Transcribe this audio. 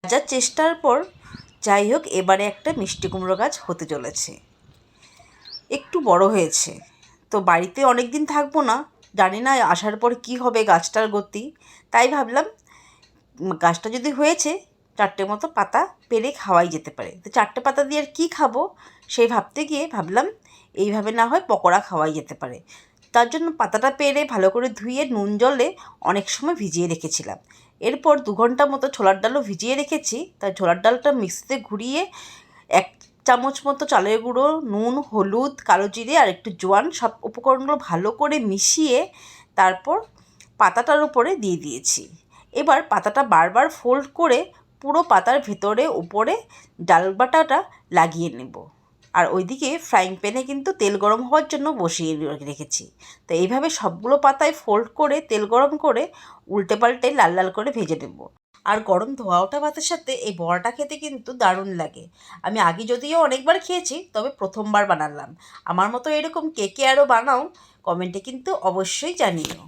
হাজার চেষ্টার পর যাই হোক এবারে একটা মিষ্টি কুমড়ো গাছ হতে চলেছে, একটু বড় হয়েছে। তো বাড়িতে অনেক দিন থাকবো না, জানি না আসার পর কি হবে গাছটার গতি। তাই ভাবলাম গাছটা যদি হয়েছে 4টে মতো পাতা পেরে খাওয়াই যেতে পারে। তো 4টে পাতা দিয়ে আর কী খাবো সেই ভাবতে গিয়ে ভাবলাম এইভাবে না হয় পকোড়া খাওয়াই যেতে পারে। তার জন্য পাতাটা পেরে ভালো করে ধুয়ে নুন জলে অনেক সময় ভিজিয়ে রেখেছিলাম। এরপর 2 ঘন্টা মতো ছোলার ডালও ভিজিয়ে রেখেছি। তাই ছোলার ডালটা মিক্সিতে ঘুরিয়ে 1 চামচ মতো চালের গুঁড়ো, নুন, হলুদ, কালো জিরে আর একটু জোয়ান সব উপকরণগুলো ভালো করে মিশিয়ে তারপর পাতাটার উপরে দিয়ে দিয়েছি। এবার পাতাটা বারবার ফোল্ড করে পুরো পাতার ভেতরে উপরে ডাল বাটাটা লাগিয়ে নেব। আর ওইদিকে ফ্রাইং প্যানে কিন্তু তেল গরম হওয়ার জন্য বসিয়ে রেখেছি। তো এইভাবে সবগুলো পাতায় ফোল্ড করে তেল গরম করে উল্টে পাল্টে লাল লাল করে ভেজে নেব। আর গরম ধোয়া ওঠা ভাতের সাথে এই বড়াটা খেতে কিন্তু দারুণ লাগে। আমি আগে যদিও অনেকবার খেয়েছি, তবে প্রথমবার বানালাম। আমার মতো এরকম কে কে আরও বানাও কমেন্টে কিন্তু অবশ্যই জানিও।